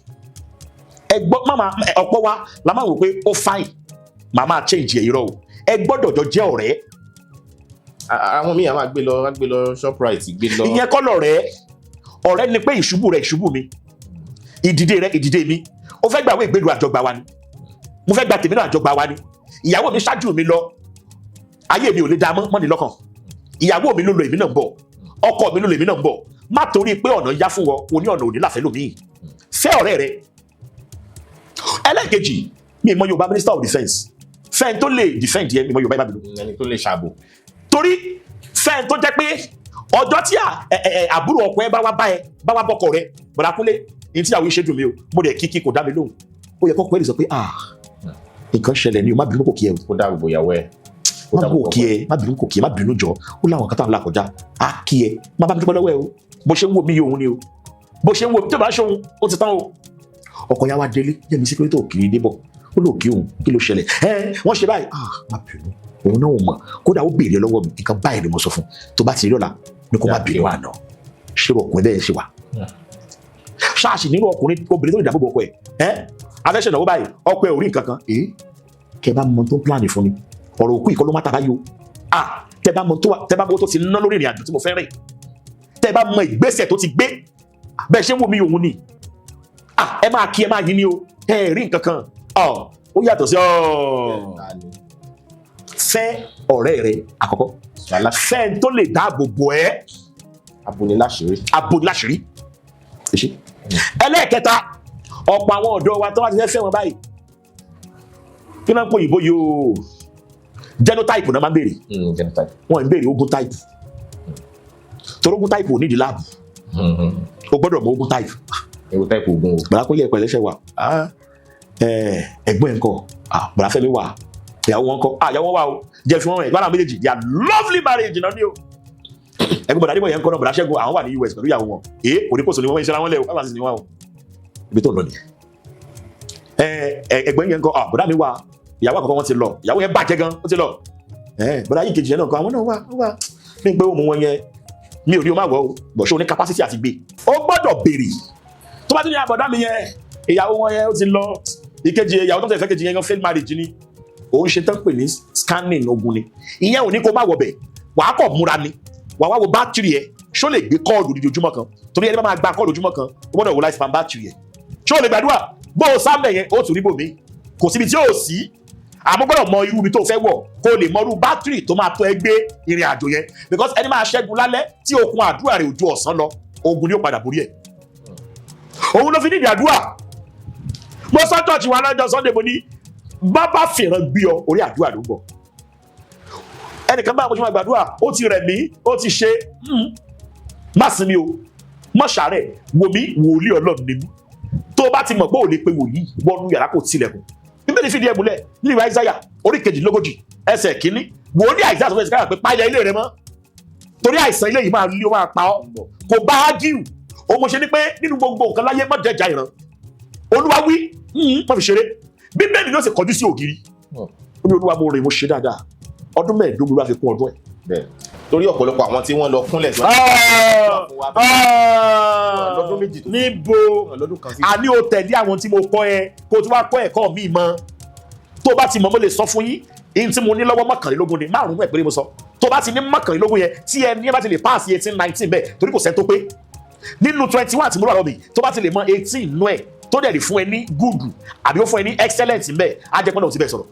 [SPEAKER 1] ẹgbọ́ máma ọ̀pọ̀ wa la máa wò pé ó fine màá máa change ẹ̀ irọ́ o ẹ gbọ́dọ̀ jọ jẹ́ ọ̀rẹ́
[SPEAKER 2] àwọn míì á máa gbé lọ Shoprite gbé lọ.
[SPEAKER 1] ìyẹn kọ́ ọ̀rẹ́ ni pé ìṣubú rẹ̀ ìṣubú mi, ìdìde rẹ̀ ìdìde mi. ó fẹ́ gbàwé ìgbélu àjọgbà wa ni, mo fẹ́ gba tèmi náà àjọgbà wa ni. ìyàwó mi ṣáájú mi lọ, ayé mi ò lè dá mọ́ni lọ́kàn. ìyàwó mi ló lọ, èmi náà ń bọ̀. ọkọ mi ló lọ, èmi náà ń bọ̀. má torí pé ọ̀nà yá fún wọn, o ní ọ̀nà òní láfẹ́ lómi. fẹ́ ọ̀rẹ́ rẹ. ẹlẹ́ẹ̀kejì, mi ìmọ̀ Yorùbá minister of defence, fẹ́ẹ̀ tó lè defend yẹn, ìmọ̀ Yorùbá ìbábìlú.
[SPEAKER 2] ẹni tó lè ṣàbò.
[SPEAKER 1] torí fẹ́ẹ̀ tó jẹ́ pé ọjọ́ tí àbúrò ọkọ ẹ bá wá bọ́kọ rẹ, bọ̀dá Kúnlé, ní tí àwọn iṣẹ́ dùn mí o, mo dẹ̀ kíkí kò dá mi lóhùn. ó yẹ kọ́kọ́ ẹ lè sọ pé nǹkan ṣẹlẹ̀ ni o, má bínú kò kí ẹ o.
[SPEAKER 2] kó dáàbò ìyàwó ẹ.
[SPEAKER 1] má bò kí ẹ, má bínú kò kí ẹ, má bínú jọ. ó láwọn kan tá à ń là kọjá, á kí ẹ, má bá mi dúpẹ́ lọ́wọ́ ẹ o. bó ṣe ń wò mí yìí òun ni o, bó ṣe ń wò mí tó bá ṣe òun ó ti tán o. ọkọ ya wá délé, yẹ́mi sí pé tó kiri débọ̀, ó lò kí òun, kí ló ṣẹlẹ̀? wọ́n ṣe báyìí, má bínú, òun náà ò mọ̀, kódà ó béèrè lọ́wọ́ mi, nǹkan báyìí ni mo sọ fún, tó bá ti rí ọ̀la ní kó má bínú àná. ṣé ọkùnrin bẹ́ẹ̀ ṣe wà? ṣáàṣì nínú ọkùnrin obìnrin tó lè dáàbò bò ọkọ ẹ̀ afẹ́ṣẹ́ ìnáwó báyìí, ọkọ ẹ̀ ò rí nǹkan kan, kẹ bá mọ tó ń pláàni fún ni, ọ̀rọ̀ òkú ìkọlù má tàbá yìí o. tẹ bá mọ tó ti ná lórí ìrìn àjò tí mo fẹ́ rìn, tẹ bá mọ ìgbésẹ̀ tó ti gbé, bẹ́ẹ̀ ṣé ń wò mí òun ni, ẹ máa kí ẹ máa yí ni o, ẹ rí nǹkan kan, ó yàtọ̀ sí fẹ́ ọ̀rẹ́ rẹ àkọ́kọ́, fẹ́ tó lè dáàbò bò ẹ́, aboniláṣìírí. ẹlẹ́ẹ̀kẹta, ọ̀pọ̀ àwọn ọ̀dọ́ wa tó wá ti fẹ́ wọn báyìí, kí náà ń pò òyìnbó yìí o, genotype náà máa ń béèrè, wọ́n ń béèrè ogun type, torí ogun type ò nídìí láàbù, o gbọ́dọ̀ mọ ogun type.
[SPEAKER 2] ewu type ogun o.
[SPEAKER 1] bàrà kó yẹ ẹ̀pẹ̀ lẹ́sẹ̀ wà, ẹ̀gbọ́n ẹ̀ ń kọ́, bàrà Fẹ́mi wà, ìyàwó wọn kọ́, ìyàwó wọn wà o, jẹ́ fi wọn rẹ̀ bára méjèèjì, they are lovely marriage náà ni o. ẹgbẹ́ bọ̀dá Adébọ̀yẹ ń kọ́ náà, bọ̀dá Ṣẹ́gun àwọn wà ní US pẹ̀lú ìyàwó wọn, oníkóso ni wọ́n ń ṣe ra wọn lẹ̀ o, wọ́n sì ní wọn o, ibi tó lọ nìyẹn. ẹgbẹ́ yẹn ń kọ́, bọ̀dá mi wà, ìyàwó àkọ́kọ́ wọn ti lọ, ìyàwó yẹn bàjẹ́ gan, ó ti lọ. bọ̀dá yìí kejì yẹn náà kọ́, àwọn náà wà ní pé òun wọn yẹn mi ò rí o máa wọ̀ o, bọ̀ ṣé o ní capacity àti gbé. ó gbọ́dọ̀ béèrè tó bá ti ní àbọ̀dá mi yẹn, ìyàwó wọn yẹn ó ti lọ, ìkejì ìyàwó tó tẹ̀ fẹ́ kejì yẹn gan fail marriage ni, òun ṣe tán pè ní scanning ogun ni. ìyẹn ò ní kó má wọ̀ bẹ̀, wàá kọ̀ múra ni, wàá wo bátìrì ẹ̀ ṣó lè gbé kọ́ọ̀lù lójoojúmọ́ kan, torí ẹni bá máa gba kọ́ọ̀lù lójoojúmọ́ kan ó gbọ́dọ̀ wo lifespan bátìrì ẹ̀ ṣó lè gbàdúrà bó o sáńbẹ̀ yẹn ó tún rí bòmí, kò síbi tí ó sí, àmọ́ gbọ́dọ̀ mọ irú ibi tó fẹ́ wọ̀ kó lè mọ irú bátìrì tó máa tó ẹ gbé ìrìn àjò yẹn, because ẹni máa ṣẹ́gun lálẹ́ tí okun àdúrà rẹ̀ ojú ọ̀sán lọ, ogun ni ó padà borí ẹ̀. òun ló fi nídìí àdúrà. mo sọ church wa lọ́jọ́ Sunday, mo ní bàbá fìràn gbé ọ orí àdúrà ló ń bọ̀. ẹnìkan bá àkójọ máa gbàdúrà, ó ti rẹ̀ mí, ó ti ṣe má sinmi o, má ṣàárẹ̀, wò mí wòlíì Ọlọ́run ni mí. tó o bá ti mọ̀ pé ò lè pe wòlíì wọnú yàrá kò tilẹ̀kùn. Bíbélì fìdí ẹ̀ múlẹ̀ nínú ìwé Àìsáyà orí 22 ẹsẹ̀ kìíní, wòlíì Àìsáyà sọ fún Èsìkáyà pé páyà ilé rẹ mọ́, torí àìsàn ilé yìí máa lé, ó máa pa ọ́. kò bá á gíw, òun mo ṣe ní pé nínú gbogbo nǹkan láyé má jẹ́jà ìran, Olúwa wí má fi ṣeré. Bíbélì ló sì kọjú sí ògiri, ó ní Olúwa mo rìn mo ṣe dáadáa, ọdún 15 ló fi kún ọdún ẹ̀.
[SPEAKER 2] torí ọ̀pọ̀lọpọ̀ àwọn tí wọ́n lọ kúnlẹ̀ sọ lọ́dún méjì tó
[SPEAKER 1] níbo àní o tẹ̀lé àwọn tí mo kọ́ ẹ kó o tún wá kọ́ ẹ̀kọ́ mi mọ́. tó bá ti mọ̀ mo lè sọ fún yín, èyí tí mo ní lọ́wọ́ 21 ni, 5 ẹ̀ péré mo sọ. tó bá ti ní 21 yẹn tí ẹni ẹ bá ti lè pass 18 19 bẹ́ẹ̀, torí kò sẹ́ tó pé nínú 21 tí mo lọ àlọ́ mi, tó bá ti lè mọ 18 nú ẹ̀ tó dẹ̀ lè fún ẹ ní good àbí ó fún ẹ ní excellent bẹ́ẹ̀, á jẹ́ pọ́nà ò ti bẹ́ẹ̀ sọ̀rọ̀.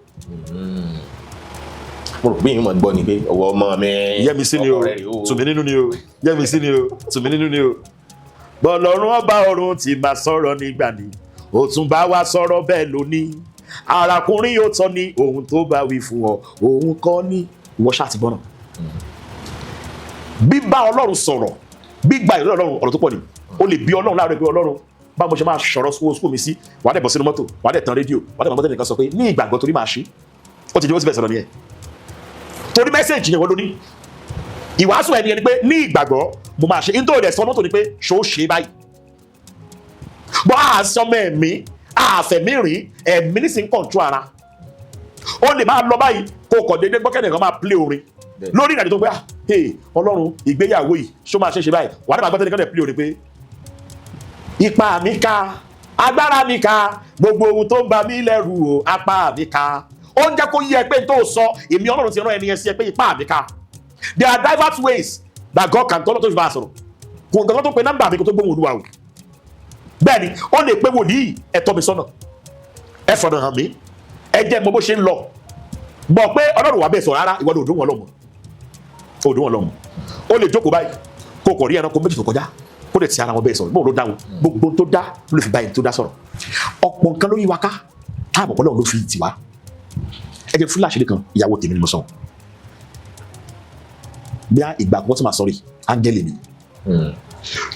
[SPEAKER 2] mo rò pé yín mọ̀ gbọ́ ni pé ọwọ́ ọmọ mi
[SPEAKER 1] yẹ́mi sí ni o, tùmí nínú ni o, yẹ́mi sí ni o, tùmí nínú ni o. bọ́lọ́run ọba ọ̀run ti máa sọ̀rọ̀ nígbà ni, ó tún bá wa sọ̀rọ̀ bẹ́ẹ̀ lónìí, arákùnrin yóò tọ́ ni ohun tó bá wí fún ọ, òun kọ́ ni ìwọ ṣáà ti gbọ́nà. bíbá Ọlọ́run sọ̀rọ̀, gbígba ìlú Ọlọ́run ọ̀rọ̀ tó pọ̀ ni, o lè bí Ọlọ́run láàárọ̀ pé Ọlọ́run báwo mo ṣe máa sọ̀rọ̀ sukùl mi sí, wà á dẹ̀ bọ̀ sínú mọ́tò, wà á dẹ̀ tan rédíò, wà á dẹ̀ mọ̀ mọ́tò nìkan sọ pé ní ìgbàgbọ́ torí máa ṣe, ó ti di ó ti bẹ̀ sọ̀rọ̀ nìyẹn. torí mẹ́sẹ̀jì yẹn wọ́n ló ní ìwàásù ẹni ẹni pé ní ìgbàgbọ́ mo máa ṣe, ní tó rẹ̀ sọ mọ́tò ni pé ṣó ṣe báyìí. bọ́ àṣọmọ ẹ̀mí àfẹ̀mí rìn ẹ̀mí ní sí ń kọ̀ǹtró ara, ó lè máa lọ báyìí kó kọ̀ déédéé gbọ́kẹ́ni kan máa play orin lórí ìrìnàjò tó pé Ọlọ́run ìgbéyàwó yìí ṣó máa ṣe báyìí, wà á dẹ̀ máa gbọ́kẹ́ni kan dẹ̀ play orin pé ipá mi ká, agbára mi ká, gbogbo ohun tó ń bà mí lẹ́rù o, apá mi ká. ó ń jẹ́ kó yí ẹ pé tó sọ èmi Ọlọ́run ti rán ẹni yẹn sí ẹ pé ipá mi ká, there are diverse ways that God can tọ́lọ́ tó fi bá a sọ̀rọ̀ kò nǹkan tó pe nọ́mbà mi kó tó gbóhùn Olúwa o bẹ́ẹ̀ ni ó lè pe wòlíì ẹ tọ́ mi sọ́nà ẹ fọ̀nà hàn mí ẹ jẹ́ mọ bó ṣe ń lọ mọ̀ pé Ọlọ́run wà bẹ́ẹ̀ sọ rárá ìwọ ni òdùn wọn lọ́mọ ó lè jókòó báyìí kó kọ̀ rí ẹranko méjì tó kọjá kó lè ti ara wọn bẹ́ẹ̀ sọ̀rọ̀ bóun ló dá wọn gbogbo tó dá ló lè fi báyìí tó dá sọ̀rọ̀ ọ̀pọ̀ nǹkan ló yí wa ká táàbọ̀ Ọlọ́run ló fi tì wá ẹ jẹ́ fúláṣí kan ìyàwó tèmi ni mo sọ bí a ìgbà kan tó máa sọrí áńgẹ́lì mi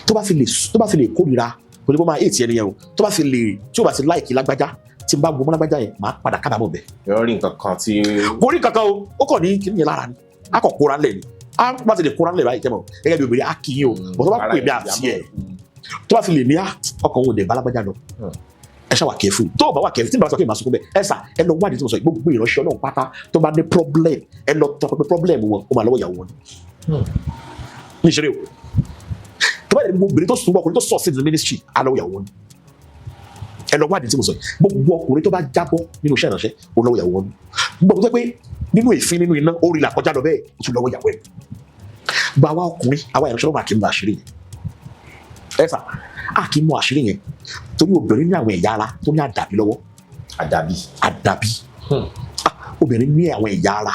[SPEAKER 1] tó bá fi lè kórìíra kò ní kó máa èètì ẹni yẹn o tó bá fi lè tí o bá ti láìkí lágbájá tí n bá gbọmọ lágbájá yẹn máa padà kábàámọ̀ bẹ̀.
[SPEAKER 2] yọrọ rí nǹkan kan tí.
[SPEAKER 1] kò rí nǹkan kan o ó kàn ní kíni yẹn lára ni a kàn kóra lẹ̀ ni a bá ti lè kóra lẹ̀ báyìí tẹ́mọ̀ gẹ́gẹ́ bí obìnrin a kì í o bọ̀ tó bá pè mí àti ẹ̀ tó bá fi lè ní ọkàn òun ò dẹ̀ bá lágbájá lọ ẹ ṣá wà kẹfù tó o bá wà kẹfù tí n bá sọ pé màá sọkún bẹ ẹ sà ẹ lọ wádìí tí mo sọ gbogbo ìránṣẹ́ Ọlọ́run pátá tó bá ní problem ẹ lọ tọ pé problem wọn ó máa lọ́wọ́ ìyàwó wọn ní ìṣeré o tó bá yẹ gbogbo obìnrin tó súnmọ́ ọkùnrin tó sọ sí the ministry á lọ́wọ́ ìyàwó wọn ẹ lọ wádìí tí mo sọ gbogbo ọkùnrin tó bá jábọ́ nínú iṣẹ́ ìránṣẹ́ ó lọ́wọ́ ìyàwó wọn gbogbo tó pé nínú èéfín nínú iná ó rí làkọjá lọ bẹ́ẹ̀ ó tún lọ́wọ́ ìyàwó ẹ̀ gba àwa ọkùnrin àwa ìránṣẹ́ Ọlọ́run àkínú àṣírí ẹ sà àkínú àṣírí yẹn torí obìnrin ní àwọn ẹ̀yà ara tó ní àdàbí lọ́wọ́ àdàbí obìnrin ní àwọn ẹ̀yà ara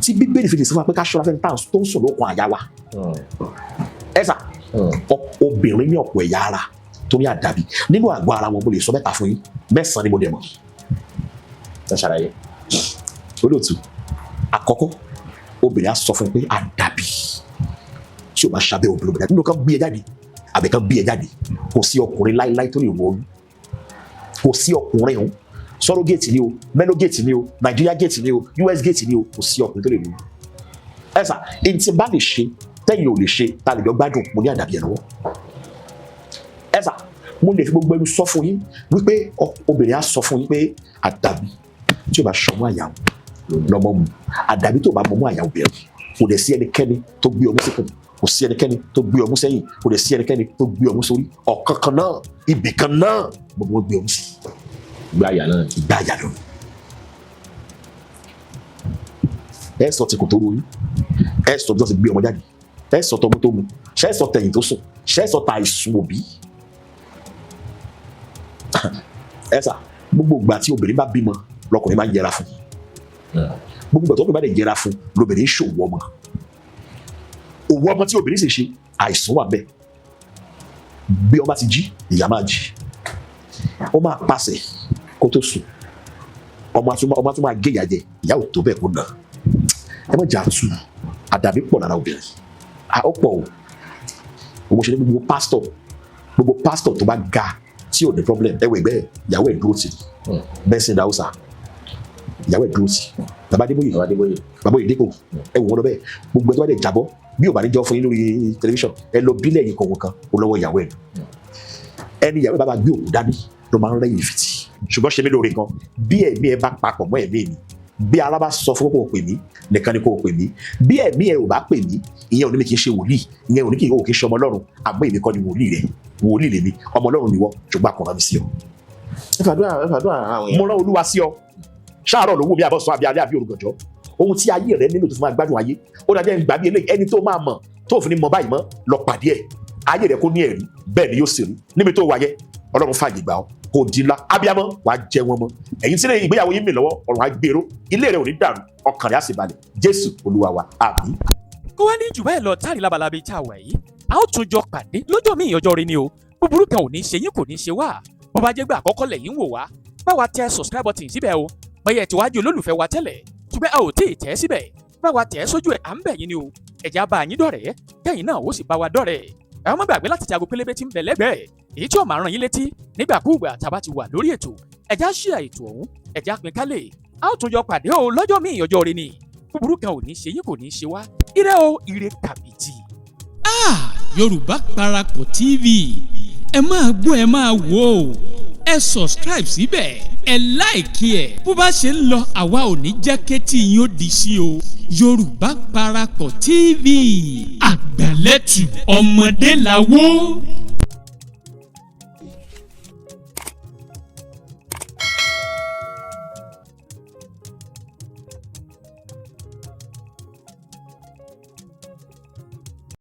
[SPEAKER 1] tí Bíbélì fi lè sọ fún wa pé ká ṣọ́ra fẹ́ni tó ń sùn lókun àyà wa ẹ̀sà obìnrin ní ọ̀pọ̀ ẹ̀yà ara tó ní àdàbí nínú àgọ́ ara wọn mo lè sọ mẹ́ta fún yín 9 ni mo dẹ̀ mọ̀ ẹ ṣàlàyé olóòtú àkọ́kọ́ obìnrin á sọ fún pé àdàbí tí o bá ṣàbẹ̀ obìnrin nínú kan bí ẹ jáde àbẹ̀kan bí ẹ jáde kò sí ọkùnrin láíláí tó lè wọ oyún kò sí ọkùnrin ọ̀hún sọ́rọ́ géètì ni o mẹ́lò géètì ni o nàìjíríà géètì ni o US géètì ni o kò sí ọkùnrin tó lè wọ oyún ẹ̀sà èyí tí bá lè ṣe tẹ́yìn ò lè ṣe ta lè jọ gbádùn mo ní àdàbí ẹ̀ lọ́wọ́ ẹ̀sà mo lè fi gbogbo ẹnu sọ fún yín wípé obìnrin á sọ fún yín pé àdàbí tí o bá ṣọmú àyàwó lọ́mọ mu àdàbí tó bá mọ́mú àyàwó bẹ̀rẹ̀ kò dẹ̀ sí ẹnikẹ́ni tó gbé ọmú síkùn kò sí ẹnikẹ́ni tó gbé ọmú sẹ́yìn kò dẹ̀ sí ẹnikẹ́ni tó gbé ọmú sórí ọ̀kankan náà ibì kan náà gbogbo wọn gbé ọmú sí
[SPEAKER 2] gbáyà náà
[SPEAKER 1] lọ. ẹ sọ ti kò tó ròyìn ẹ sọ tó ti gbé ọmọ jáde ẹ sọ tọmú tó mu ṣẹ sọ tẹ̀yìn tó sùn ṣẹ sọ ta àìsùn òbí ẹ sà gbogbo ìgbà tí obìnrin bá bímọ lọkùnrin máa ń yẹra fún gbogbo ìgbà tó obìnrin bá dẹ̀ yẹra fún lobìnrin ń ṣòwò ọmọ òwò ọmọ tí obìnrin sì ṣe àìsàn wà bẹ́ẹ̀ bí ọmọ ti jí ìyá máa jí ó máa pàṣẹ kó tó sùn ọmọ tó máa gé ìyá jẹ ìyá ò tó bẹ́ẹ̀ kó nà ẹ má jà tù àdàbí pọ̀ lára obìnrin ó pọ̀ o òun ṣe ní gbogbo pásítọ̀ tó bá ga tí ò ní problem ẹ wọ ẹgbẹ́ ìyàwó ẹ̀ dúró tì bẹ́ẹ̀ sì ń dáwọ́sà ìyàwó ẹ̀ dúró tì bàbá Adébóyè dépò ẹ wò wọn lọ bẹ́ẹ̀ gbogbo ẹ tó bá dẹ̀ jábọ́ bí ò bá ní jọ fún yín lórí tẹlifíṣàn ẹ lọ bílẹ̀ yìí kọ̀ọ̀kan kan ó lọ́wọ́ ìyàwó ẹ̀ ẹni ìyàwó ẹ̀ bá gbé òkú dání ló máa ń rẹ́yìn fìtì ṣùgbọ́n ṣe mí lóore kan bí ẹ̀mí ẹ bá papọ̀ mọ́ ẹ̀mí mi bí ara bá sọ fún kò pè mí nìkan ni kò pè mí bí ẹ̀mí ẹ ò bá pè mí ìyẹn ò ní mi kì í ṣe wòlíì ìyẹn ò ní kì í ṣe ọmọ Ọlọ́run àmọ́ èmi kọ́ ni wòlíì lèmi ọmọ Ọlọ́run ni wọ́n ṣùgbọ́n àkànrán mi sí ọ.
[SPEAKER 2] ẹ fàdúrà àwọn
[SPEAKER 1] mo rán Olúwa sí ọ ṣáàrọ̀ lówó mi àbọ̀sán àbí alẹ́ àbí òrùgànjọ́ ohun tí ayé rẹ nílò tó fi máa gbádùn ayé ó dájẹ́ ń gbà bí eléyìí ẹni tó máa mọ̀ tó fi ní mọ báyìí mọ́ lọ pàdé ẹ̀ ayé rẹ kó ní ẹ̀rí bẹ́ẹ̀ ni yóò sì rí níbi tó wáyé Ọlọ́run fààyè gbà ọ́ kò di ńlá abiyamọ wàá jẹ wọn mọ́ ẹ̀yin sílẹ̀ ìgbéyàwó yín mi lọ́wọ́ ọ̀run á gbèrò ilé rẹ ò ní dàrú ọkàn rẹ á sì balẹ̀ Jésù Olúwa wa àmín.
[SPEAKER 4] kó wá ní jù bẹ́ẹ̀ lọ táàrí labalábí tá a wà yìí a ó tún jọ pàdé lọ́jọ́ míì ọjọ́ rí ni o búburú kan ò ní ṣe yín kò ní ṣe wá bó bá jẹ́ gbà àkọ́kọ́ lẹ́yìn wò wá bá wa tẹ subscribe button síbẹ̀ o bóyá ẹ̀ tí wájú olólùfẹ́ wa tẹ́lẹ̀ ṣùgbọ́n a ò tí ì tẹ̀ síbẹ̀ bá wa tẹ̀ sójú ẹ̀ à ń bẹ̀ yín ni o ẹ̀já bá yín dọ̀rẹ́ kẹ́yìn náà ó sì bá wa dọ̀rẹ́ ẹ má gbàgbé láti tẹ aago pélébé tí ń bẹ lẹ́gbẹ̀ẹ́ èyí tí ó máa rán yín létí nígbàkúùgbà tá a bá ti wà lórí ètò ẹ̀já share ètò ọ̀hún ẹ̀já pín kálẹ̀ a ó tún jọ pàdé o lọ́jọ́ míì ọjọ́ rí ni búburú kan ò ní ṣe yín kò ní ṣe wá ire o ire kàbìtì.
[SPEAKER 3] Yorùbá Parapọ̀ TV ẹ máa gbọ́ ẹ máa wò ó ẹ subscribe síbẹ̀ ẹ láìkí ẹ̀ bó bá ṣe ń lọ àwa ò ní jẹ́ kétí yín ó di sí o Yorùbá Parapọ̀ TV àgbàlẹ́tù ọmọdé làwọ̀.